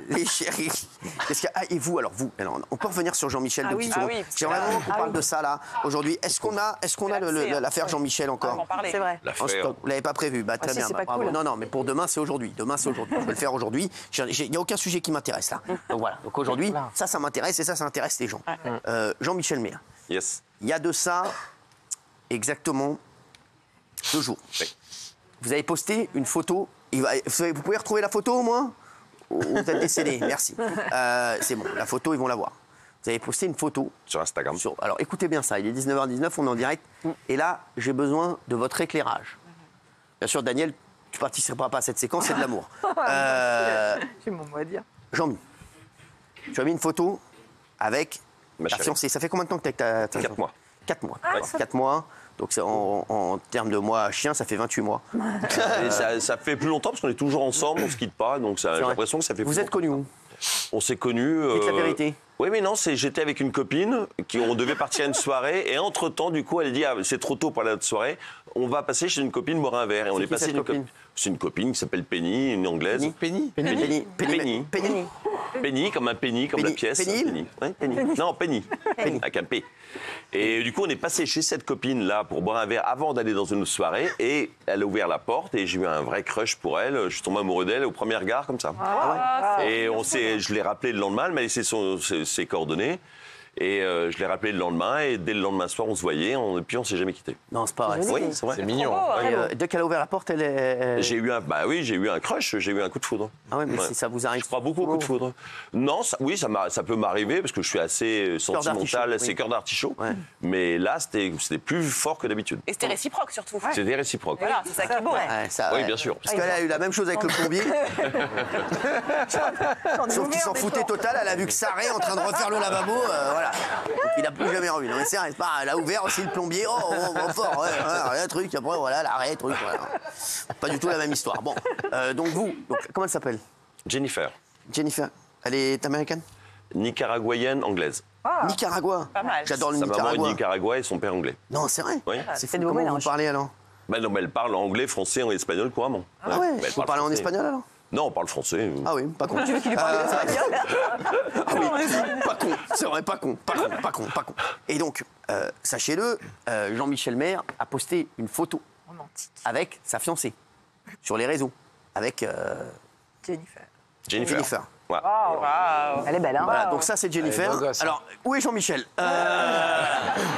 Les chéris. Et vous, alors vous, on peut revenir sur Jean-Michel de petites secondes. J'aimerais vraiment qu'on parle de ça là aujourd'hui. Est-ce qu'on a l'affaire Jean-Michel encore? C'est vrai. Vous l'avez pas prévu? Bah, très bien. Pas bravo. cool. Non, mais pour demain, c'est aujourd'hui. Demain, c'est aujourd'hui. Je vais le faire aujourd'hui. Il n'y a aucun sujet qui m'intéresse là. Donc voilà. Donc aujourd'hui, ça m'intéresse et ça intéresse les gens. Jean-Michel Maire. Yes. Il y a de ça exactement 2 jours. Oui. Vous avez posté une photo. Vous pouvez retrouver la photo au moins? Vous êtes décédé, merci. C'est bon, la photo, ils vont la voir. Vous avez posté une photo. Sur Instagram. Alors écoutez bien ça, il est 19h19, on est en direct. Et là, j'ai besoin de votre éclairage. Bien sûr, Daniel, tu ne participeras pas à cette séquence, c'est de l'amour. J'ai mon mot à dire. Jean-Mi, tu as mis une photo avec Ma ta chérie. fiancée. Ça fait combien de temps que tu as 4 mois. 4 mois. 4 mois. Donc en termes de mois chien, ça fait 28 mois. Et ça fait plus longtemps parce qu'on est toujours ensemble, on se quitte pas, donc j'ai l'impression que ça fait plus Vous êtes longtemps. connus où? On s'est connus. Dites la vérité. Oui, mais non, j'étais avec une copine, on devait partir à une soirée, et entre-temps, du coup, elle a dit, ah, c'est trop tôt pour aller à notre soirée, on va passer chez une copine boire un verre. Et on est passé cette copine? C'est une copine qui s'appelle Penny, une anglaise. Penny, Penny, comme un penny, comme Penny. la pièce. Penny. Penny. Ouais, Penny. Non, Penny. Avec un P. Et du coup, on est passé chez cette copine-là pour boire un verre avant d'aller dans une autre soirée. Et elle a ouvert la porte et j'ai eu un vrai crush pour elle. Je suis tombé amoureux d'elle au premier regard, comme ça. Et je l'ai rappelé le lendemain, elle m'a laissé ses coordonnées. Et je l'ai rappelé le lendemain, et dès le lendemain soir, on se voyait, et puis on s'est jamais quitté. Non, c'est pas vrai. Oui, c'est vrai. C'est mignon. Dès qu'elle a ouvert la porte, elle est... J'ai eu un crush, j'ai eu un coup de foudre. Ah ouais, mais si ça vous arrive... Je crois beaucoup au coup de foudre. Non, ça peut m'arriver, parce que je suis assez sentimental, c'est cœur d'artichaut. Ouais. Mais là, c'était plus fort que d'habitude. Et c'était réciproque surtout. C'était réciproque. Voilà, c'est ça qui est beau. Ouais, ça, Oui, ouais. bien sûr. Parce qu'elle a eu la même chose avec le plombier. Sauf qu'il s'en foutait total, elle a vu que Sarré en train de refaire le lavabo, voilà. Donc il a plus jamais revu. Non mais c'est vrai, elle a ouvert aussi le plombier, fort, rien, truc, après voilà, l'arrêt, truc, voilà. Pas du tout la même histoire. Bon, donc comment elle s'appelle? Jennifer, Jennifer. Elle est américaine? nicaraguayenne, anglaise. Nicaragua. Pas mal. J'adore le Sa maman est Nicaragua. de Nicaragua et son père anglais. Non, c'est vrai. Oui. C'est fou. Comment vous parlez alors? Ben non, mais elle parle anglais, français et espagnol couramment. Ah ouais. Mais elle Vous parle parlez en français. espagnol alors? Non, on parle français. Ah oui, pas con. Tu veux qu'il lui parle espagnol? Ah oui, pas con. C'est vrai, pas con. Et donc, sachez-le, Jean-Michel Maire a posté une photo avec sa fiancée sur les réseaux, avec Jennifer. Ouais. Elle est belle, hein? Voilà, donc ça c'est Jennifer. Elle est beau gosse, hein. Alors, où est Jean-Michel?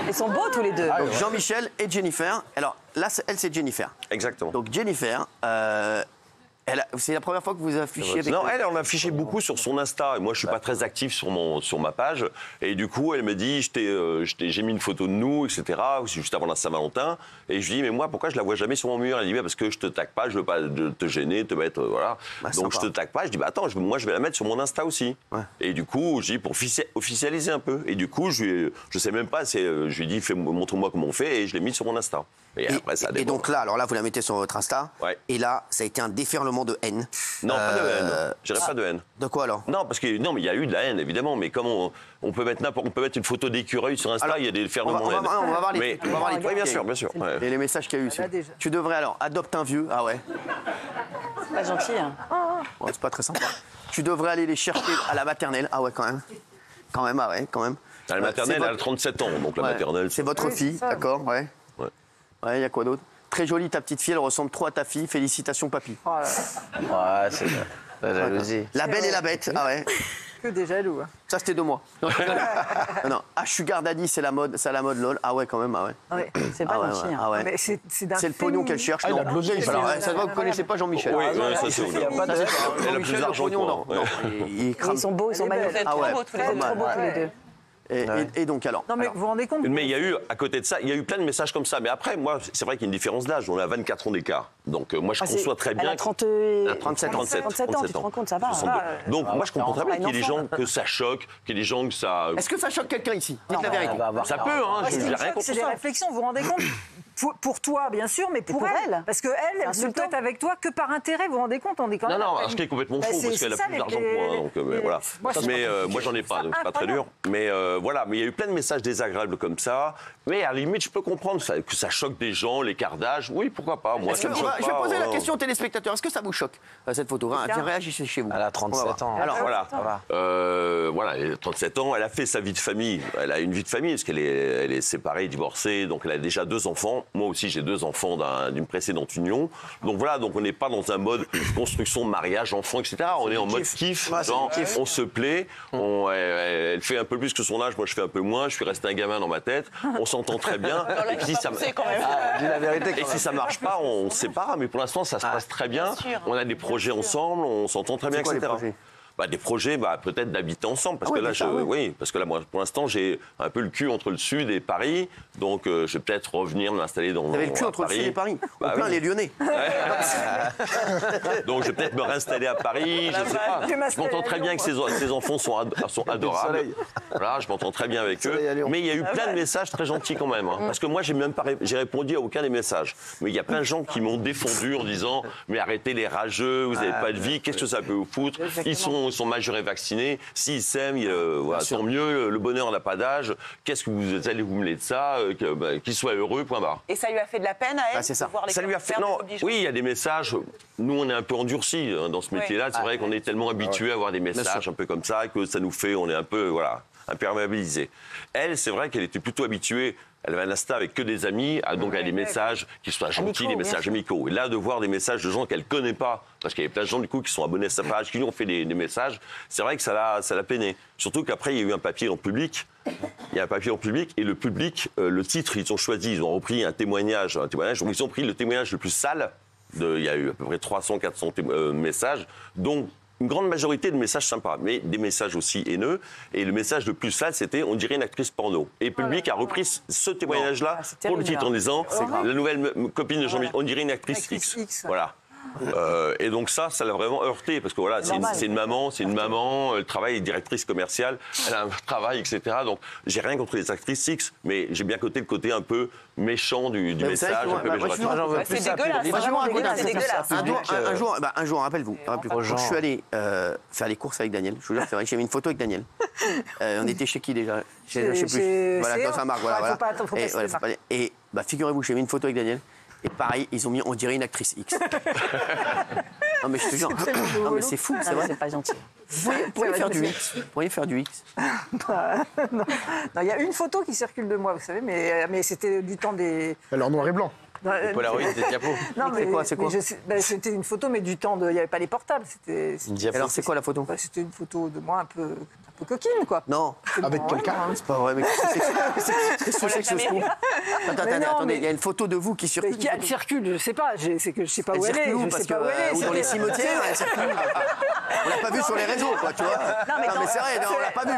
Ils sont beaux tous les deux. Donc Jean-Michel et Jennifer. Alors là, elle c'est Jennifer. Exactement. Donc Jennifer, c'est la première fois que vous affichez avec... Non, elle en a affiché beaucoup sur son Insta. Et moi, je suis pas très actif sur ma page. Et du coup, elle me dit, j'ai mis une photo de nous, etc. Juste avant la Saint-Valentin. Et je lui dis, mais moi, pourquoi je la vois jamais sur mon mur? Elle dit, parce que je te tague pas, je veux pas te gêner, te mettre, voilà. Donc sympa. je te tague pas. Je dis, bah attends, moi, je vais la mettre sur mon Insta aussi. Ouais. Et du coup, je dis, pour officialiser un peu. Et du coup, je sais même pas, je lui dis, montre-moi comment on fait, et je l'ai mis sur mon Insta. Et après, ça Et déborde. donc là, vous la mettez sur votre Insta. Ouais. Et là, ça a été un déferlement de haine. Non, pas de haine. Je dirais pas de haine. De quoi alors? Non, parce que mais il y a eu de la haine évidemment, mais comme on peut mettre une photo d'écureuil sur Insta, Alors, il y a des faire de on mon haine. va voir les Mais- tweets, on va voir les tweets Oui, bien qu'il y a sûr, eu. bien sûr. Ouais. Et les messages qu'il y a eu aussi. déjà. Tu devrais alors adopte un vieux. Ah ouais. Pas gentil, hein? Bon, c'est pas très sympa. Tu devrais aller les chercher à la maternelle. Ah ouais, quand même. Ah ouais, quand même. La maternelle, C'est elle a 37 ans, donc la Ouais. maternelle. C'est votre fille, d'accord, ouais. Ouais. Ouais, il y a quoi d'autre? Très jolie ta petite fille, elle ressemble trop à ta fille. Félicitations, papy. Ouais, c'est la jalousie. La belle et la bête. Ah ouais. Que des jaloux. Hein. Ça, c'était de moi. Non. Ah, Sugar Daddy, c'est la mode, lol. Ah ouais, quand même, ah ouais. Ouais, c'est pas Ah ouais, gentil. ouais, hein. ah ouais. Mais c'est d'un C'est le pognon qu'elle cherche. Ah, il non. a de l'oseille, Alors, ça. ça se voit que vous connaissez pas Jean-Michel. Oui, Ah, ouais, ça c'est Il y a pas de... ça, c'est Elle a plus Jean-Michel, le d'argent que pognon, moi, non. ouais. Il crame. Ils sont beaux, ils sont magnifiques. Ah ouais. Trop beaux tous les Pas deux. mal. Trop beaux tous les deux. Et donc, alors. Non, mais vous vous rendez compte? Mais il y a eu, à côté de ça, il y a eu plein de messages comme ça. Mais après, moi, c'est vrai qu'il y a une différence d'âge. On a 24 ans d'écart. Donc, moi, je conçois très bien. Elle a 37 ans, tu te rends compte, ça va. Donc, moi, je comprends très bien un qu'il y ait des enfant. gens que ça choque, qu'il y ait des gens que ça. Est-ce que ça choque quelqu'un ici? Dites la vérité. Ça peut, hein, je n'ai rien contre C'est des ça. réflexions, vous vous rendez compte? Pour toi, bien sûr, mais pour elle. Parce qu'elle, elle ne peut être avec toi que par intérêt, vous vous rendez compte? On est quand même. Non, ce qui est complètement Bah, faux, c'est- parce qu'elle a c'est ça, plus d'argent que moi. Donc, voilà. Moi, j'en ai pas, donc c'est pas très dur. Mais voilà, mais il y a eu plein de messages désagréables comme ça. Mais à la limite, je peux comprendre que ça choque des gens, l'écart d'âge. Oui, pourquoi pas. Moi, ça me choque je vais poser la question aux téléspectateurs. Est-ce que ça vous choque, cette photo? Tiens, réagissez chez vous. Elle a 37 ans. Alors, Voilà. Ça va. Voilà, elle a 37 ans, elle a fait sa vie de famille. Elle a une vie de famille parce qu'elle elle est séparée, divorcée, donc elle a déjà 2 enfants. Moi aussi, j'ai 2 enfants d'une précédente union. Donc voilà, donc on n'est pas dans un mode construction, mariage, enfant, etc. On est en mode kiff. Genre, on se plaît. Elle fait un peu plus que son âge, moi je fais un peu moins. Je suis resté un gamin dans ma tête. On s'entend très bien. Et puis, Dis la vérité. et si ça marche pas, on se sépare. Mais pour l'instant, ça se passe très bien. On a des projets ensemble, on s'entend très bien, quoi, etc. les projets? Des projets, peut-être d'habiter ensemble, parce que là, parce que là, moi, pour l'instant, j'ai un peu le cul entre le Sud et Paris, donc je vais peut-être revenir m'installer dans. Vous avez le cul entre le Sud et Paris. On plaint les Lyonnais. Donc je vais peut-être me réinstaller à Paris, je ne sais pas. Je m'entends très bien que ces enfants sont adorables. Voilà, je m'entends très bien avec eux. Mais il y a eu plein de messages très gentils quand même, hein, parce que moi, j'ai répondu à aucun des messages. Mais il y a plein de gens qui m'ont défendu en disant mais arrêtez les rageux, vous n'avez pas de vie, qu'est-ce que ça peut vous foutre? Ils sont majeurs et vaccinés, s'ils s'aiment, voilà, tant mieux, le bonheur n'a pas d'âge, qu'est-ce que vous allez vous mêler de ça, qu'ils soient heureux, point barre. Et ça lui a fait de la peine à elle c'est ça. de voir les Ça lui a fait. commentaires Non, désobligeants. oui, il y a des messages. Nous, on est un peu endurcis dans ce métier-là. C'est vrai qu'on est tellement habitués à avoir des messages un peu comme ça que ça nous fait, on est un peu, voilà, imperméabilisés. Elle, c'est vrai qu'elle était plutôt habituée. Elle avait un Insta avec que des amis, donc elle a des messages qui soient gentils, des messages amicaux. Et là, de voir des messages de gens qu'elle ne connaît pas, parce qu'il y a plein de gens du coup qui sont abonnés à sa page, qui lui ont fait des messages, c'est vrai que ça l'a peiné. Surtout qu'après, il y a eu un papier en public. Il y a un papier en public et le public, le titre, ils ont choisi, ils ont repris un témoignage. Donc ils ont pris le témoignage le plus sale. Il y a eu à peu près 300-400 messages, dont une grande majorité de messages sympas, mais des messages aussi haineux. Et le message le plus sale, c'était « on dirait une actrice porno ». Et le public a repris ce témoignage-là pour le titre en disant « la nouvelle copine de Jean-Michel, on dirait une actrice X ». Voilà. Et donc ça l'a vraiment heurté parce que voilà, c'est une maman, elle travaille, elle est directrice commerciale, elle a un travail, etc. Donc j'ai rien contre les actrices X, mais j'ai bien le côté un peu méchant du message, un peu péjoratif. C'est dégueulasse. Moi, je vous raconte C'est dégueulasse. un jour, rappelez-vous, quand je suis allé faire les courses avec Daniel, je vous jure, c'est vrai que j'ai mis une photo avec Daniel. On était chez qui déjà? Je sais plus. Voilà, dans sa marque, voilà. Et figurez-vous, j'ai mis une photo avec Daniel. Et pareil, ils ont mis, on dirait une actrice X. Non mais je te jure, non mais c'est fou, c'est vrai. C'est pas gentil. Vous pourriez faire du X. Vous pourriez faire du X. Non, il y a une photo qui circule de moi, vous savez, mais c'était du temps des... Elle est en noir et blanc. Polaroid, des diapos. Non, C'est quoi c'était une photo, mais du temps de... Il n'y avait pas les portables. Alors c'est quoi la photo? C'était une photo de moi un peu coquine, quoi. Non. Avec quelqu'un. C'est pas vrai, mais qu'est-ce que c'est que ce scoop? Attendez, il y a une photo de vous qui circule. Elle circule, je sais pas, c'est que je sais pas où elle est. Ou dans les cimetières, elle circule. On l'a pas vu sur les réseaux, quoi, tu vois. Non mais c'est vrai, on l'a pas vu.